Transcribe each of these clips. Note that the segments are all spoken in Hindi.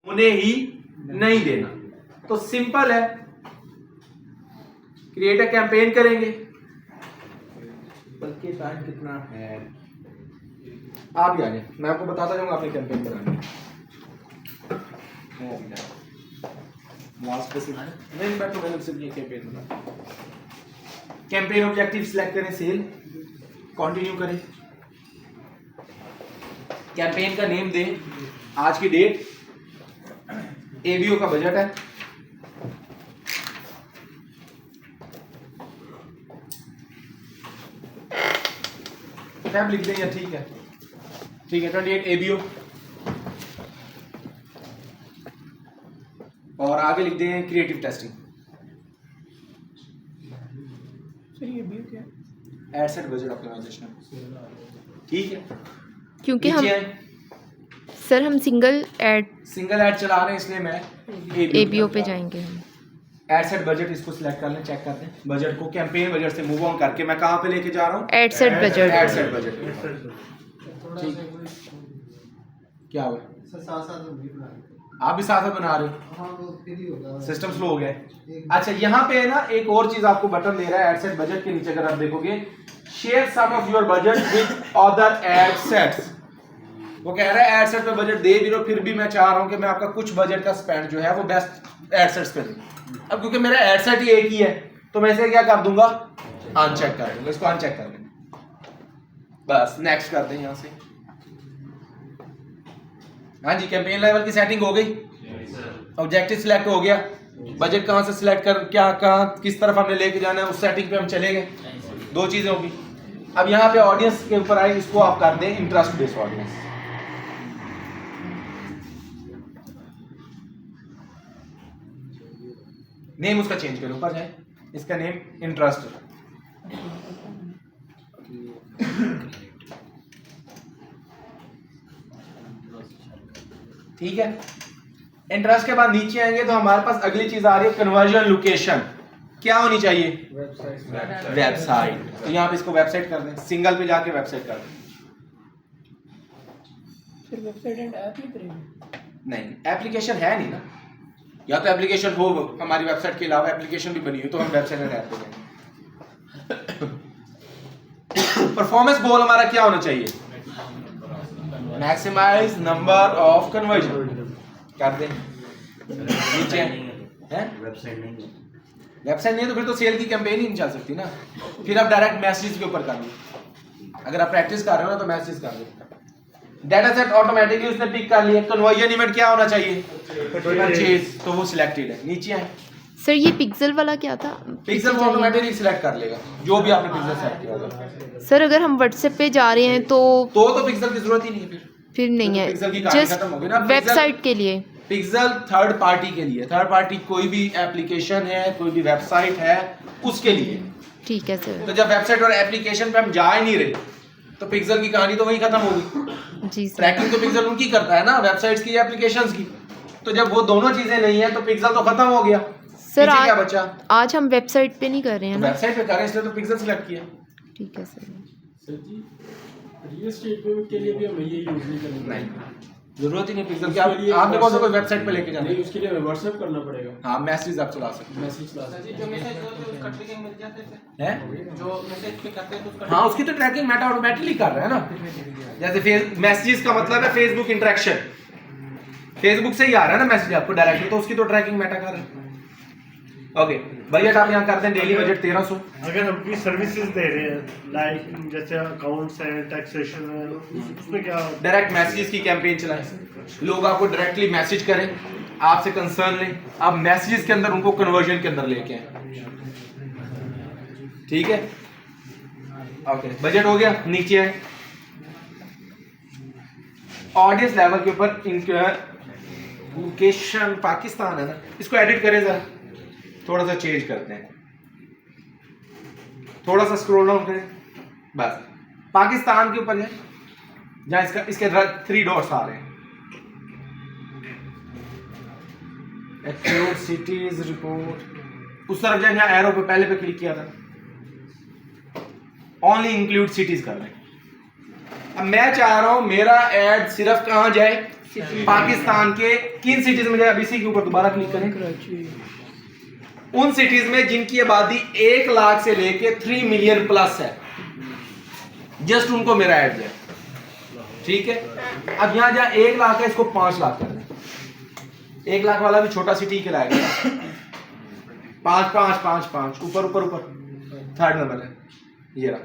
उन्हें ही नहीं देना। तो सिंपल है, क्रिएट अ कैंपेन करेंगे। बल्कि टाइम कितना है, आप ही आ जाए, मैं आपको बताता जाऊंगा आपने कैंपेन बनानी। नहीं बैठो, मैंने सिर्फ ये कैंपेन बना। कैंपेन ऑब्जेक्टिव सिलेक्ट करें, सेल, कंटिन्यू करें, कैंपेन का नेम दें, आज की डेट, एबीओ का बजट है, टैब लिख दें या ठीक है 28 एबीओ, और आगे लिख दें क्रिएटिव टेस्टिंग। सही एबीओ क्या है? एड सेट बजट ऑप्टिमाइजेशन, ठीक है। क्योंकि हम सर हम सिंगल ऐड चला रहे हैं, इसलिए मैं एबीओ पे जाएंगे हम। एड सेट बजट, इसको सिलेक्ट कर लें, चेक कर दें बजट को, कैंपेन बजट से मूव ऑन करके मैं कहां पे लेके जा रहा हूं, एड सेट बजट। ठीक, क्या हुआ? आप भी साथ बना रहे हो, सिस्टम स्लो हो गया है। अच्छा, यहाँ पे ना एक और चीज आपको बटन दे रहा है एड सेट बजट के नीचे, अगर आप देखोगे share some of your budget with other ad sets, वो कह रहा है एड सेट पे बजट दे भी रहो, फिर भी मैं चाह रहा हूं कि मैं आपका कुछ बजट का स्पेंड जो है वो बेस्ट एड सेट्स पे दूं। अब क्योंकि मेरा एड सेट ही एक ही है, तो मैं इसे क्या कर दूंगा, अनचेक कर दूंगा, इसको अनचेक कर देंगे, बस नेक्स्ट कर दें यहां से। हाँ जी, कैंपेन लेवल की सेटिंग हो गई, ऑब्जेक्टिव सिलेक्ट हो गया, बजट कहां से सिलेक्ट कर, क्या कहां किस तरफ हमने लेके जाना है, उस सेटिंग पे हम चले गए, दो चीजें होगी। अब यहाँ पे ऑडियंस के ऊपर आए, इसको आप कर दें इंटरेस्ट बेस्ड ऑडियंस। नेम उसका चेंज करो, ऊपर जाए, इसका नेम इंटरेस्ट, ठीक है। इंटरेस्ट के बाद नीचे आएंगे तो हमारे पास अगली चीज आ रही है कन्वर्जन लोकेशन, क्या होनी चाहिए, वेबसाइट। तो यहाँ पे इसको वेबसाइट कर दें, सिंगल पे जाके वेबसाइट कर दें। फिर वेबसाइट एंड ऐप नहीं करेंगे? नहीं, एप्लीकेशन है नहीं ना, या तो एप्लीकेशन हो हमारी वेबसाइट के अलावा एप्लीकेशन भी बनी हो तो हम वेबसाइट एंड ऐप पे जाएंगे। परफॉर्मेंस गोल हमारा क्या होना चाहिए, मैक्सिमाइज नंबर ऑफ कन्वर्जन कर दें। नीचे है वेबसाइट नहीं है तो फिर तो सेल की कैंपेन ही नहीं चल सकती ना, फिर आप डायरेक्ट मैसेज के ऊपर कर लो। अगर आप प्रैक्टिस कर रहे हो ना तो मैसेज कर लो। डाटा सेट ऑटोमेटिकली उसने पिक कर लिया। कन्वर्जन इवेंट क्या होना चाहिए, परचेज, तो वो सिलेक्टेड है। नीचे आए सर, ये पिक्सल वाला क्या था? पिक्सल वो ऑटोमेटिकली सिलेक्ट कर लेगा जो भी आपने पिक्सल सेलेक्ट किया होगा। सर अगर हम व्हाट्सएप पे जा रहे हैं तो पिक्सल की जरूरत ही नहीं है, फिर नहीं है, पिक्सल की कहानी जस्ट खत्म हो गई ना। वेबसाइट के लिए पिक्सल थर्ड पार्टी के लिए, थर्ड पार्टी कोई भी एप्लीकेशन है, कोई भी वेबसाइट है, उसके लिए। ठीक है सर। तो जब वेबसाइट और एप्लीकेशन पे हम जा ही नहीं रहे तो पिक्सल की कहानी तो वही खत्म होगी। जी सर। ट्रैकिंग तो पिक्सल उनकी करता है ना, वेबसाइट्स की, एप्लीकेशंस की। तो जब वो दोनों चीजें नहीं है तो पिक्सल तो खत्म हो गया। सर क्या बचा, आज हम वेबसाइट पे नहीं कर रहे हैं ना? वेबसाइट पे कर रहे हैं, इसलिए तो पिक्सल सिलेक्ट किया। ठीक है सर। सर जी, रियल एस्टेट के लिए भी हमें ये यूज नहीं करना, नहीं जरूरत ही नहीं पिक्सल की। आपने कौन सा कोई वेबसाइट पे लेके जाना है, उसके लिए हमें व्हाट्सएप करना पड़ेगा। हाँ, मैसेज आप चला सकते हैं, मैसेज ला सकते जो मैसेज उसका ट्रैकिंग मिल जाता है हैं। जो मैसेज पे करते हैं तो उसका हाँ, उसकी तो ट्रैकिंग मेटा ऑटोमेटिकली कर रहा है ना। जैसे मैसेजेस का मतलब है फेसबुक इंटरेक्शन, फेसबुक से ही आ रहा है ना मैसेज आपको डायरेक्टली, तो उसकी तो ट्रैकिंग मेटा कर रहा है। ओके, बजट आप यहाँ करते हैं, डेली बजट 1300। अगर हम कोई सर्विसेज दे रहे हैं लाइक जैसे अकाउंट्स है, टैक्सेशन है, उसमें क्या डायरेक्ट मैसेजेस की कैंपेन चलाएं, लोग आपको डायरेक्टली मैसेज करें, आपसे कंसर्न लें, आप मैसेजेस के अंदर उनको कन्वर्जन के अंदर लेके आए। ठीक है, ओके, बजट हो गया। नीचे है ऑडियंस लेवल के ऊपर इनका लोकेशन पाकिस्तान है ना, इसको एडिट करें जरा, थोड़ा सा चेंज करते हैं, थोड़ा सा स्क्रॉल डाउन करें, बस पाकिस्तान के ऊपर है जहां इसके 3 डॉट्स आ रहे हैं। एक्टिव सिटीज रिपोर्ट, उस तरफ जाए, यहाँ एरो पे पहले पे क्लिक किया था, ओनली इंक्लूड सिटीज कर रहे हैं। अब मैं चाह रहा हूं मेरा ऐड सिर्फ कहां जाए, पाकिस्तान के किन सिटीज में जाए, अब इसी के ऊपर दोबारा क्लिक करें, उन सिटीज में जिनकी आबादी 1 लाख से लेके 3 मिलियन प्लस है, जस्ट उनको मेरा ऐड जाए। ठीक है, अब यहां जहां 1 लाख है इसको 5 लाख कर दें। 1 लाख वाला भी छोटा सिटी कहलाएगा। 5 5 5 5 ऊपर ऊपर ऊपर 3rd नंबर है ये रहा।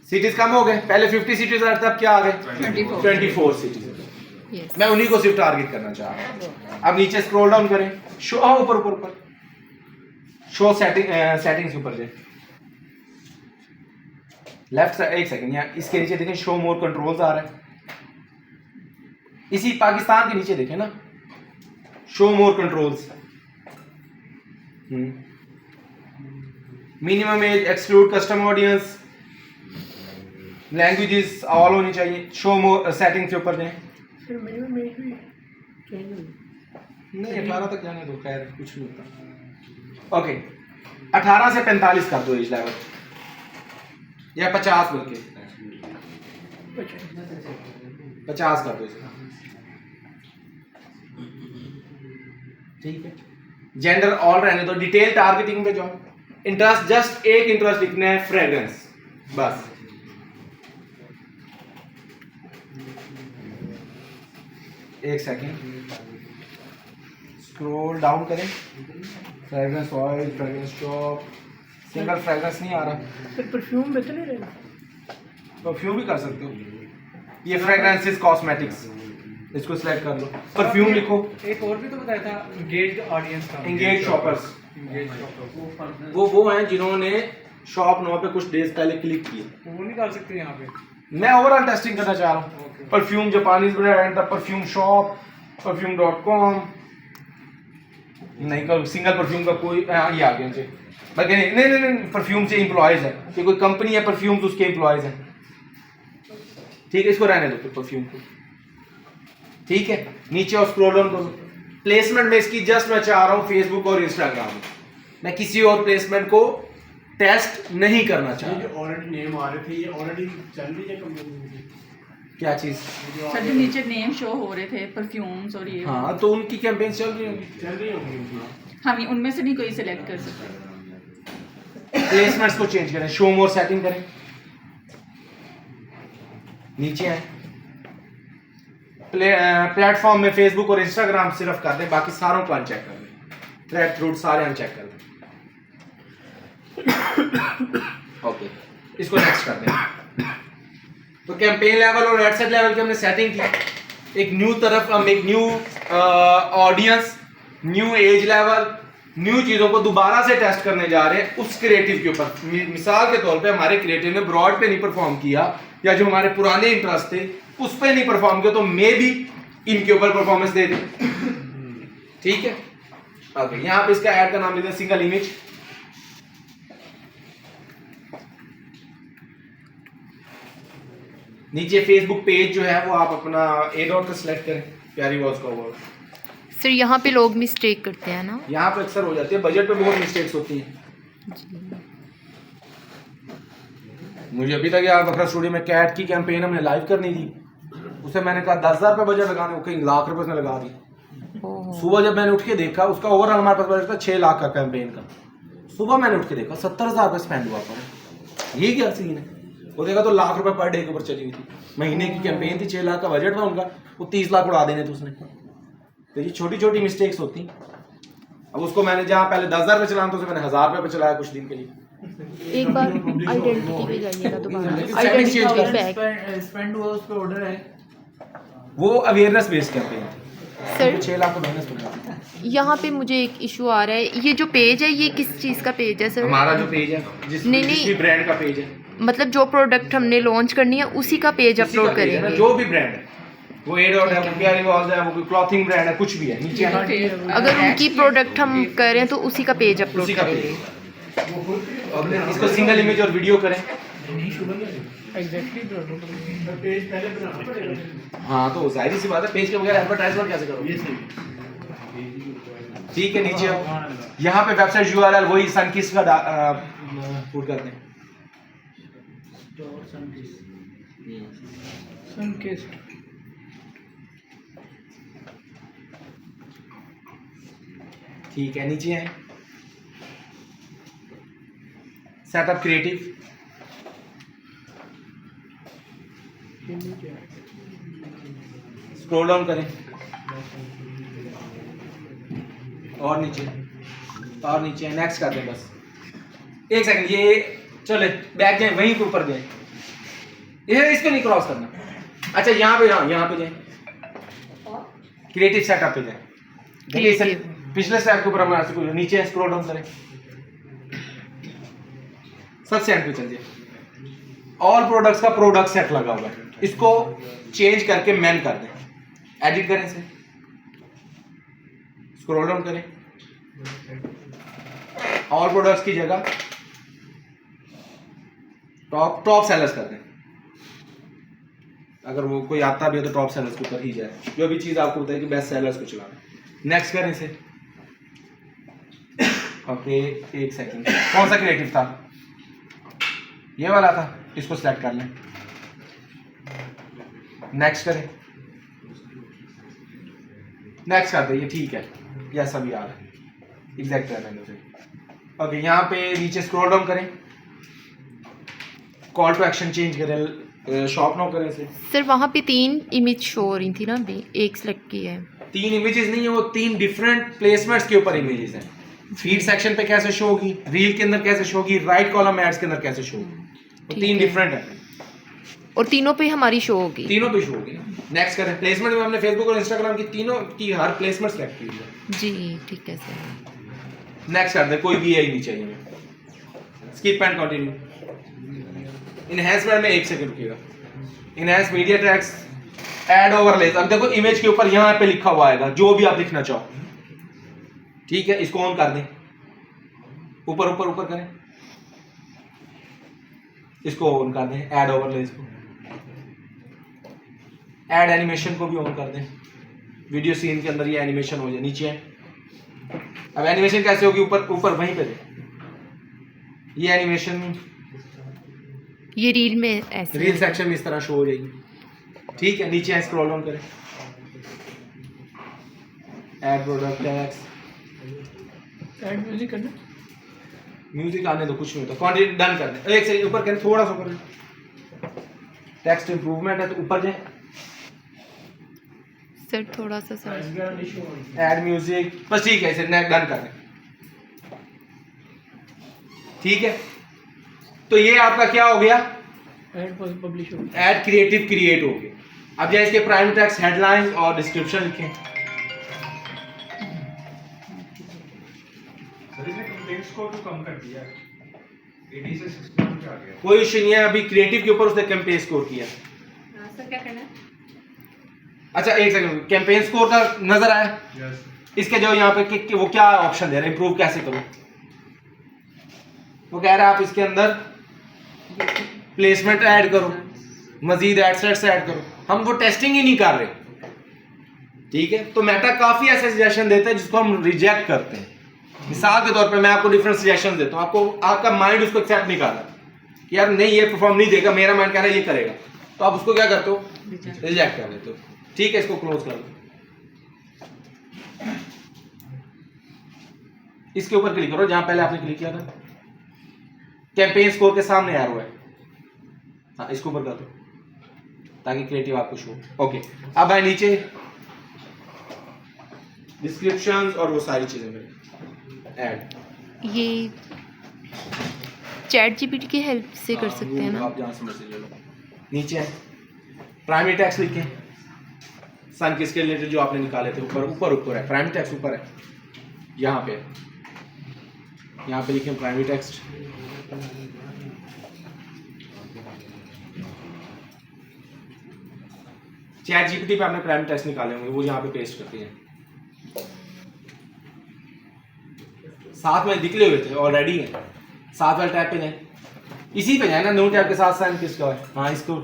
सिटीज कम हो गए, पहले 50 सिटीज रहते, अब क्या आ गए 24 सिटीज। मैं उन्हीं को सिर्फ टारगेट करना चाह रहा हूं। अब नीचे स्क्रॉल डाउन करें, शो ऊपर ऊपर ऊपर शो सेटिंग्स के ऊपर जाए, लेफ्ट साइड, एक सेकंड, यहाँ इसके नीचे देखें शो मोर कंट्रोल्स आ रहा है, इसी पाकिस्तान के नीचे देखें ना, शो मोर controls, minimum age, exclude custom audience, languages all होनी चाहिए, शो मोर सेटिंग के ऊपर जाएं। नहीं 18 तक जाने दो, खैर कुछ नहीं होता। ओके 18 से 45 कर दो एज लेवल, या 50 बल्कि 50 कर दो इसका। ठीक है, जेंडर ऑल रहने दो, डिटेल टारगेटिंग पे जाओ, इंटरेस्ट जस्ट एक इंटरेस्ट लिखना है, फ्रेग्रेंस, बस। एक सेकेंड, स्क्रॉल डाउन करें, fragrance oil, fragrance shop, single fragrance नहीं आ रहा, फिर परफ्यूम में तो नहीं रहना, परफ्यूम भी कर सकते हो, ये फ्रेग्रेंसेस कॉस्मेटिक्स, इसको सिलेक्ट कर लो, परफ्यूम लिखो। एक और भी तो बताया था, एंगेज्ड ऑडियंस का, एंगेज शॉपर्स, वो हैं जिन्होंने शॉप 9 पे कुछ डेज पहले क्लिक किए, वो नहीं डाल सकते यहाँ पे। मैं ओवरऑल टेस्टिंग करना चाह रहा हूँ। Perfume Japanese brand, perfume shop, perfume.com, नहीं कर, सिंगल परफ्यूम का कोई ये आ गया मुझे, बाकी नहीं परफ्यूम से एम्प्लॉयज है, कि कोई कंपनी है परफ्यूम तो उसके एम्प्लॉयज हैं। ठीक है, इसको रहने दो परफ्यूम को। ठीक है, नीचे और स्क्रॉल डाउन करो, प्लेसमेंट में इसकी जस्ट मैं चाह रहा हूँ फेसबुक और इंस्टाग्राम में, मैं किसी और प्लेसमेंट को टेस्ट नहीं करना चाह रहा। ऑलरेडी नेम आ रहे थे, ये ऑलरेडी चल रही है कंपनी, क्या चीज सर जो नीचे नेम शो हो रहे थे परफ्यूम्स और ये, हाँ तो उनकी कैंपेन चल रही होंगी। हम उनमें से नहीं कोई सिलेक्ट कर सकते। प्लेसमेंट्स को चेंज करें, शो मोर सेटिंग करें, नीचे आए, प्लेटफॉर्म में फेसबुक और इंस्टाग्राम सिर्फ कर दें, बाकी सारों को अनचेक कर दें, थ्रेड थ्रूट सारे अनचेक कर दें। ओके, इसको नेक्स्ट कर दें। तो कैंपेन लेवल और एडसेट लेवल की हमने सेटिंग की, एक न्यू तरफ हम एक new audience, new age level, new चीज़ों को दोबारा से टेस्ट करने जा रहे हैं उस क्रिएटिव के ऊपर। मिसाल के तौर पे हमारे क्रिएटिव ने ब्रॉड पे नहीं परफॉर्म किया, या जो हमारे पुराने इंटरेस्ट थे उस पे नहीं परफॉर्म किया, तो मे भी इनके ऊपर परफॉर्मेंस दे दें। ठीक है, ओके, यहाँ पे इसका ऐड का नाम लेते हैं सिंगल इमेज। नीचे फेसबुक पेज जो है वो आप अपना ए डॉट का सिलेक्ट करें, प्यारी वॉच का वर्ड। सर यहाँ पे लोग मिस्टेक करते हैं ना, यहाँ पे अक्सर हो जाती है, बजट पे बहुत मिस्टेक्स होती हैं। मुझे अभी तक याद, बकरा स्टूडियो में कैट की कैंपेन हमने लाइव करनी थी, उसे मैंने कहा 10,000 रुपये बजट लगाने, वो कहीं लाख रुपए उसने लगा दी। सुबह जब मैंने उठ के देखा, उसका ओवरऑल हमारे पास बजट था 6 लाख का कैंपेन का, सुबह मैंने उठ के देखा 70,000 रुपये स्पेंड हुआ पर। ये क्या सीन है? वो देखा तो लाख रुपए पर डे के ऊपर चली हुई थी, महीने की कैंपेन थी, 6 लाख का बजट था उनका, वो 30 लाख उड़ा देने थे उसने। तो ये छोटी छोटी मिस्टेक्स होती। अब उसको मैंने जहाँ पहले 10,000 रुपये चलाना था, उसे मैंने 1,000 रुपये पे चलाया कुछ दिन के लिए। एक बार आइडेंटिटी पे जाइएगा दोबारा, सेटिंग चेंज कर, बैक स्पेंड हुआ उस पे ऑर्डर है, वो अवेयरनेस बेस्ड कैंपेन थी। सर 6 लाख को माइनस हो गया। यहाँ पे मुझे एक इशू आ रहा है, ये जो पेज है ये किस चीज़ का पेज है सर? हमारा जो पेज है, जिस भी ब्रांड का पेज है, मतलब जो प्रोडक्ट हमने लॉन्च करनी है उसी का पेज अपलोड करेंगे। जो भी ब्रांड है, वो ए डॉट है, वो प्यारी वॉच है, वो कोई क्लॉथिंग ब्रांड है, कुछ भी है, नीचे अगर उनकी प्रोडक्ट हम कर रहे हैं तो उसी का पेज अपलोड उसी का करेंगे। पेज। इसको सिंगल इमेज और वीडियो करें। एग्जैक्टली पेज पहले बनाना पड़ेगा। हाँ तो जाहिर सी बात है, पेज के बगैर एडवर्टाइजमेंट कैसे करोगे? ठीक है, नीचे आओ, यहाँ पे वेबसाइट यूआरएल वही सनकिस्ट का पुट कर दें। ठीक है, नीचे है सेटअप क्रिएटिव, स्क्रॉल डाउन करें और नीचे और नीचे, नेक्स्ट कर दें बस। एक सेकंड, ये चले बैक जाए, वहीं के ऊपर जाए, ये इस पे नहीं क्रॉस करना। अच्छा यहाँ पे, यहाँ पे जाए, क्रिएटिव सेटअप पे जाए, देखिए पिछले स्टेप के ऊपर हम ऐसे कुछ नीचे स्क्रॉल डाउन करें, सबसे एंड पे चलिए, ऑल प्रोडक्ट्स का प्रोडक्ट सेट लगा हुआ है, इसको चेंज करके मैन कर दें, एडिट करें इसे, स्क्रॉल डाउन करें, ऑल प्रोडक्ट्स की जगह टॉप सेलर्स कर दें। अगर वो कोई आता भी है तो टॉप सेलर्स के ऊपर ही जाए, जो भी चीज आपको बताए कि बेस्ट सेलर्स को चलाना। नेक्स्ट करें इसे, ओके एक सेकंड, कौन सा क्रिएटिव था, ये वाला था, इसको सिलेक्ट कर लें, नेक्स्ट करें, नेक्स्ट कर दें, ठीक है, यह सभी आ रहा है एग्जैक्ट करने से। ओके यहाँ पे नीचे स्क्रॉल डाउन करें, कॉल टू एक्शन चेंज करें, शॉप नाउ करें इसे। सर वहाँ पे 3 इमेज शो हो रही थी ना, अभी एक सिलेक्ट की है। 3 इमेजेस नहीं है, वो 3 डिफरेंट प्लेसमेंट्स के ऊपर इमेजेस हैं। फीड सेक्शन पे कैसे शो होगी, रील के अंदर कैसे शो होगी, राइट कॉलम एड्स के अंदर कैसे शो होगी, वो 3 डिफरेंट है और तीनों पे हमारी शो होगी, तीनों पे शो होगी ना। नेक्स्ट करें, प्लेसमेंट में हमने फेसबुक और इंस्टाग्राम की तीनों की हर प्लेसमेंट सेलेक्ट की है जी ठीक है सर। नेक्स्ट कर दे, कोई भी आई नहीं चाहिए, स्किप एंड कंटिन्यू। इनहैंसमेंट में 1 सेकंड रुकिएगा, enhance media tags add overlays. अब देखो इमेज के ऊपर यहाँ पे लिखा हुआ आएगा जो भी आप लिखना चाहो, ठीक है, इसको ऑन कर दें, ऊपर ऊपर ऊपर करें, इसको ऑन कर दें, ऐड ओवरलेस को, ऐड एनिमेशन को भी ऑन कर दें, वीडियो सीन के अंदर ये एनिमेशन हो जाए, नीचे है। अब एनिमेशन कैसे होगी, ऊपर ऊपर वहीं पे दें, ये एनिमेशन ये रील में ऐसे, रील सेक्शन में इस तरह शो हो जाएगी, ठीक है। नीचे स्क्रॉल डाउन करें, add product tags, add music करना, म्यूजिक आने दो, कुछ नहीं होता, क्वांटिटी डन कर दें। एक से ऊपर करें, थोड़ा सा करें, टेक्स्ट इंप्रूवमेंट है तो ऊपर जाए सर, थोड़ा सा सर, ऐड म्यूजिक, बस ठीक है, इसे डन कर दें, ठीक है। तो ये आपका क्या हो गया, ऐड पब्लिश हो, ऐड क्रिएटिव क्रिएट हो गया। अब जैसे इसके प्राइम टेक्स्ट, हेडलाइंस और डिस्क्रिप्शन लिखें। सर इसने कंप्लेंट स्कोर को कम कर दिया, 80 से 60 पे आ गया। कोई इशू नहीं है, अभी क्रिएटिव के ऊपर उसने कैंपेन स्कोर किया। सर क्या करना है? अच्छा एक सेकंड, कैंपेन स्कोर का नजर आया, यस इसके जो यहाँ पे कि वो क्या ऑप्शन दे रहे हैं, इंप्रूव कैसे करूं, वो कह रहा है आप इसके अंदर प्लेसमेंट ऐड करो, मजीद एड सेट्स ऐड करो। हम वो टेस्टिंग ही नहीं कर रहे, ठीक है। तो मेटा काफी ऐसे सजेशन देता है जिसको हम रिजेक्ट करते हैं। मिसाल के तौर पे मैं आपको डिफरेंट सजेशन देता हूँ, आपको आपका माइंड उसको एक्सेप्ट नहीं कर रहा कि यार नहीं ये परफॉर्म नहीं देगा, मेरा माइंड कह रहा है ये करेगा, तो आप उसको क्या करते हो, रिजेक्ट कर देते हो, ठीक है। इसको क्लोज कर दो, इसके ऊपर क्लिक करो जहां पहले आपने क्लिक किया था, कैंपेन स्कोर के सामने एरो है, हाँ इसके ऊपर कर दो ताकि क्रिएटिव आपको शो। ओके, अब आए नीचे डिस्क्रिप्शंस और वो सारी चीजें मेरे ऐड, ये चैट जीपीटी की हेल्प से कर सकते हैं ना, आप जहां से मैसेज ले लो। नीचे है प्राइमरी टेक्स्ट लिखें, सन किसके रिलेटेड जो आपने निकाले थे, ऊपर ऊपर ऊपर है प्राइमरी टेक्स्ट, ऊपर है, यहाँ पे लिखें प्राइमरी टेक्स्ट। चैट जीपीटी पे आपने प्राइमरी टेक्स्ट निकाले होंगे, वो यहाँ पे पेस्ट करते हैं, साथ में निकले हुए थे ऑलरेडी है, साथ वाले टैब पे जाए, इसी पे जाए ना, न्यू टैब के साथ साइन किसका है, हाँ इसको,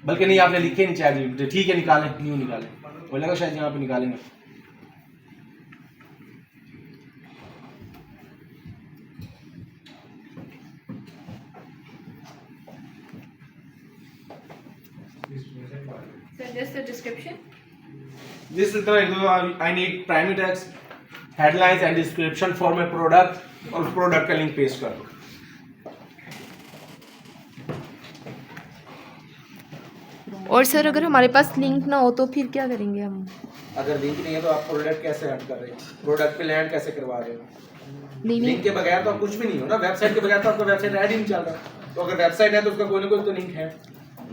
बल्कि नहीं आपने लिखे नहीं चैट जीपीटी, ठीक है निकालें, न्यू निकालें, मुझे लगा शायद यहाँ पे निकालेंगे। Sir, just the description. This is the I need primary text, headlines and description for my product और प्रोडक्ट का लिंक पेस्ट कर दो। और सर अगर हमारे पास लिंक ना हो तो फिर क्या करेंगे हम? अगर लिंक नहीं है तो आप प्रोडक्ट कैसे ऐड कर रहे हो, प्रोडक्ट पे लैंड कैसे करवा रहे हो? नहीं लिंक के बगैर तो आप कुछ भी नहीं हो ना, वेबसाइट के बगैर तो आपका वेबसाइट ऐड ही नहीं चल रहा। तो अगर वेबसाइट है तो उसका कोई ना कोई तो लिंक है।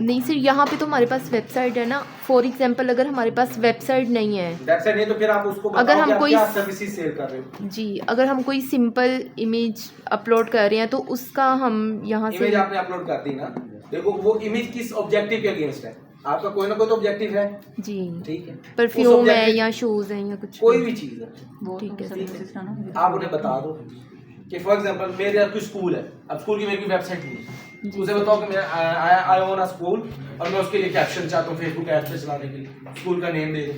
नहीं सर, यहाँ पे तो हमारे पास वेबसाइट है ना। फॉर एग्जांपल अगर हमारे पास वेबसाइट नहीं है, वेबसाइट नहीं तो फिर आप उसको अगर बताओ हम कि आप कोई क्या सर्विसेज सेल कर रहे हो। जी, अगर हम कोई सिंपल इमेज अपलोड कर रहे हैं तो उसका हम यहाँ से इमेज आपने अपलोड कर दी ना, देखो वो इमेज किस ऑब्जेक्टिव के अगेंस्ट है, आपका कोई ना कोई तो ऑब्जेक्टिव है। जी, ठीक है, परफ्यूम है या शूज है या कुछ कोई भी चीज है, ठीक है। आप उन्हें बता दो कि फॉर एग्जांपल मेरे कोई स्कूल है, अब स्कूल की मेरी कोई वेबसाइट नहीं है, उसे बताओ कि मैं आई ओन अ स्कूल और मैं उसके लिए कैप्शन चाहता हूँ फेसबुक ऐड पे चलाने के लिए, स्कूल का नेम दे दो,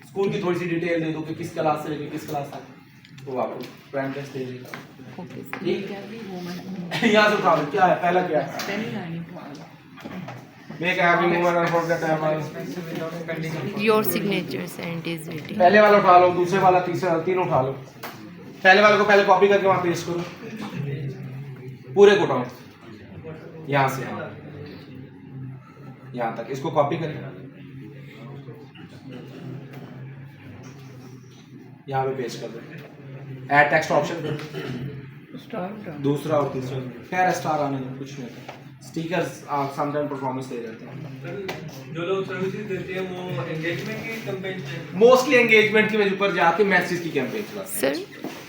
स्कूल की थोड़ी सी डिटेल दे दो कि किस क्लास से लेकर किस क्लास तक, तो आपको प्राइम टेस्ट दे देगा। ठीक है, यहाँ से उठा लो, क्या है पहला, क्या है मेक हैप्पी मूवमेंट और forget time your signatures and is waiting. पहले वाला उठा लो, दूसरे वाला, तीसरा, तीनों उठा लो। पहले वाले को पहले कॉपी करके वहां पेस्ट करो, पूरे को उठाओ यहाँ से यहाँ तक, इसको कॉपी करें, यहाँ पे पेस्ट कर दो, ऐड टेक्स्ट ऑप्शन पे दूसरा और तीसरा, खैर स्टार आने दो, कुछ नहीं होता। स्टिकर्स समटाइम परफॉर्मेंस दे जाते हैं। जो लोग सर्विसेज देते हैं वो एंगेजमेंट की कैंपेन, मोस्टली एंगेजमेंट की वजह पर जाके मैसेज की कैंपेन चलाते हैं। सर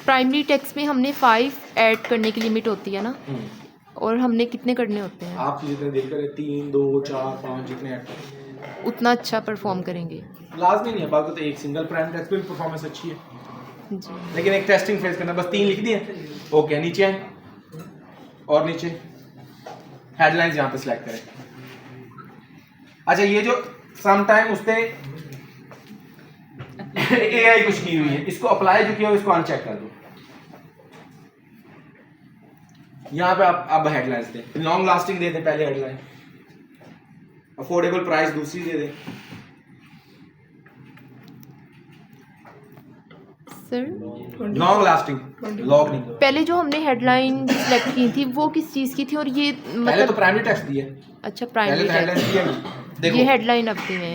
प्राइमरी टेक्स्ट में हमने 5 ऐड करने की लिमिट होती है ना, और हमने कितने करने होते हैं? आप जितने दिल करे 3, 2, 4, 5 जितने ऐड करें उतना अच्छा परफॉर्म करेंगे। लाजमी नहीं है, बाकी तो एक सिंगल प्राइम टेक्स्ट पे भी परफॉर्मेंस अच्छी है, जी, लेकिन एक टेस्टिंग फेज करना, बस 3 लिख दिए, ओके नीचे आए और नीचे हेडलाइंस यहाँ पे सिलेक्ट करें। अच्छा, ये जो सम टाइम उसने एआई कुछ की हुई है, इसको अप्लाई जो किया इसको अनचेक कर दो। यहाँ पे आप अब हेडलाइंस दें, लॉन्ग लास्टिंग दे दें पहले हेडलाइन, अफोर्डेबल प्राइस दूसरी दे दें। सर लॉन्ग लास्टिंग, लॉन्ग नहीं, पहले जो हमने हेडलाइन सेलेक्ट की थी वो किस चीज़ की थी? और ये पहले मतलब तो प्राइमरी टेक्स्ट दिया, अच्छा पहले प्राइमरी तो हेडलाइन टेक्स्ट, दिया नहीं। देखो ये हेडलाइन अब दी है।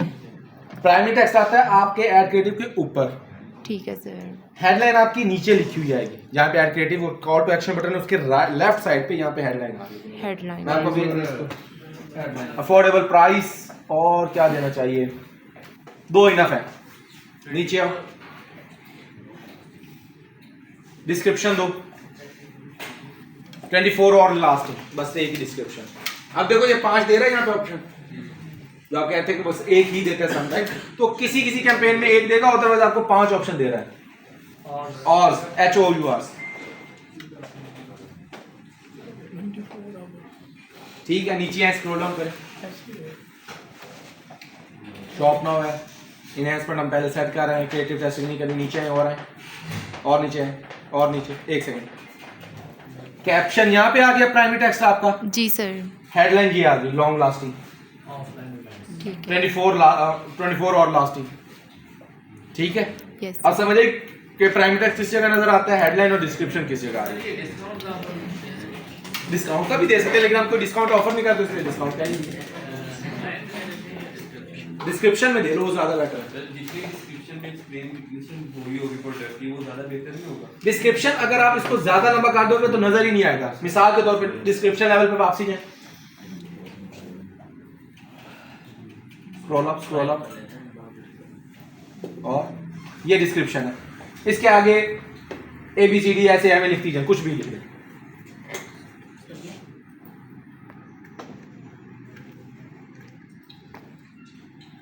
प्राइमरी टेक्स्ट आता है आपके एड क्रिएटिव के ऊपर, ठीक है सर। हेडलाइन आपकी नीचे लिखी हुई आएगी, जहाँ पे एड क्रिएटिव और कॉल टू एक्शन बटन है उसके लेफ्ट साइड पे, यहाँ पे हेडलाइन आ गई। हेडलाइन मैं आपको भेज दूँ इसको। अफोर्डेबल प्राइस और क्या देना चाहिए, 2 इनफ है। नीचे आओ, डिस्क्रिप्शन दो 24 और लास्ट, बस एक ही डिस्क्रिप्शन। अब देखो ये 5 दे रहा है यहाँ पे ऑप्शन, जो आप कहते हैं कि बस एक ही देते हैं समटाइम, तो किसी किसी कैंपेन में एक देगा, अदरवाइज आपको 5 ऑप्शन दे रहा है। और HOURS, ठीक है, नीचे है, स्क्रॉल डाउन करें, शॉप नाउ है, इनहैंसमेंट हम पहले सेट कर रहे हैं, क्रिएटिव टेस्टिंग नहीं करनी, नीचे है और है, और नीचे है, और नीचे, एक सेकंड, कैप्शन यहाँ पे आ गया, प्राइमरी टेक्स्ट आपका, जी सर, हेडलाइन ये आ गई, लॉन्ग लास्टिंग, ठीक है, 24 और लास्टिंग, ठीक है। यस अब समझिए कि प्राइमरी टेक्स्ट किस जगह नजर आता है, हेडलाइन और डिस्क्रिप्शन किस जगह आ रही है। डिस्काउंट का भी दे सकते हैं, लेकिन हम कोई डिस्काउंट ऑफर नहीं करते, इसलिए डिस्काउंट का ही डिस्क्रिप्शन में दे लो, वो ज्यादा बेटर है। जितनी डिस्क्रिप्शन में एक्सप्लेनेशन हुई होगी प्रोडक्ट की, वो ज्यादा बेहतर नहीं होगा। डिस्क्रिप्शन अगर आप इसको ज्यादा लंबा कर दोगे तो नजर ही नहीं आएगा। मिसाल के तौर पे डिस्क्रिप्शन लेवल पे वापसी जाए, स्क्रॉल अप, और ये डिस्क्रिप्शन है, इसके आगे ABCD ऐसे हमें लिखती जाए, कुछ भी लिख दें,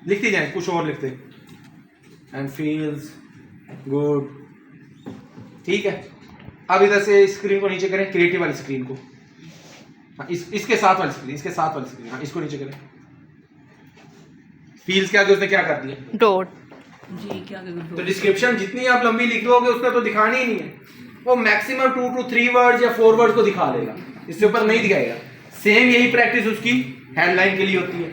लिखती जाए, कुछ और लिखते, एंड फील्स गुड, ठीक है। अब इधर से स्क्रीन को नीचे करें, क्रिएटिव वाली स्क्रीन को, हाँ, इसके साथ वाली स्क्रीन, हाँ, इसको नीचे करें। फील्स के आगे उसने क्या कर दिया, डॉट, जी क्या तो डिस्क्रिप्शन जितनी आप लंबी लिख दोगे उसमें तो दिखानी ही नहीं है, वो मैक्सिमम 2 to 3 वर्ड्स या 4 वर्ड्स को दिखा देगा, इससे ऊपर नहीं दिखाएगा। सेम यही प्रैक्टिस उसकी हेडलाइन के लिए होती है,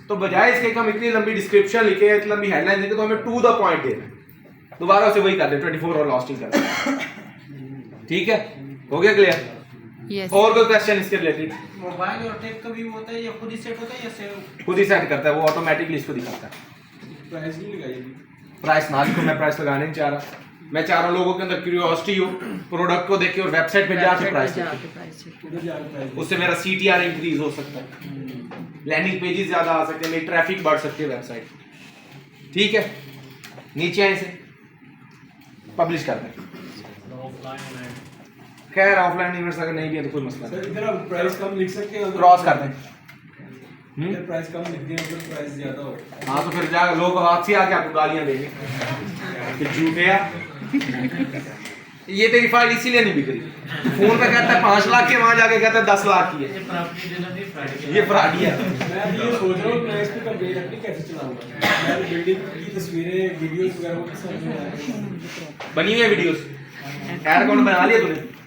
तो बजाय इसके हम इतनी लंबी डिस्क्रिप्शन लिखे, इतनी लंबी हेडलाइन लिखे, तो हमें टू द पॉइंट देना है। दोबारा उसे वही कर दे 24 और लॉस्टिंग कर दे। ठीक है, हो गया क्लियर? यस। और कोई क्वेश्चन इसके रिलेटेड? मोबाइल और टैब का भी होता है या खुद ही सेट होता है या सेव? खुद ही सेट करता है वो, ऑटोमेटिकली इसको दिखाता है। प्राइस नहीं लगाई प्राइस ना लिखो, मैं प्राइस लगाने नहीं चाह रहा। मैं चाह रहा हूँ लोगों के अंदर क्यूरियोसिटी हो, प्रोडक्ट को देखे और वेबसाइट पे जाके प्राइस देखे। उधर जाकर प्राइस उससे मेरा CTR इंक्रीज हो सकता है, लैंडिंग पेजेस ज्यादा आ सकते हैं, मेरी ट्रैफिक बढ़ सकती है वेबसाइट। ठीक है, नीचे आए से पब्लिश कर दें। खैर ऑफलाइन यूनिवर्स अगर नहीं भी है तो कोई मसला सर इधर आप प्राइस कम लिख सकते हैं, क्रॉस कर दें। इधर प्राइस कम लिख दिया उधर प्राइस ज्यादा हो। हाँ तो फिर जा लोग हाथ से आके आपको गालियां देंगे कि झूठे यार। ये तेरी फाइल इसीलिए नहीं बिक रही। फोन पे कहता है 5 लाख के, वहां जाके कहता है 10 लाख की है। ये फ्रॉडी है। मैं अभी ये सोच रहा हूँ मैं इस पे कंप्लेंट अपनी कैसे चलाऊंगा। मैं बिल्डिंग की तस्वीरें वीडियोस वगैरह वो कैसे बनी हुई है वीडियोस, एड अकाउंट बना लिया तूने?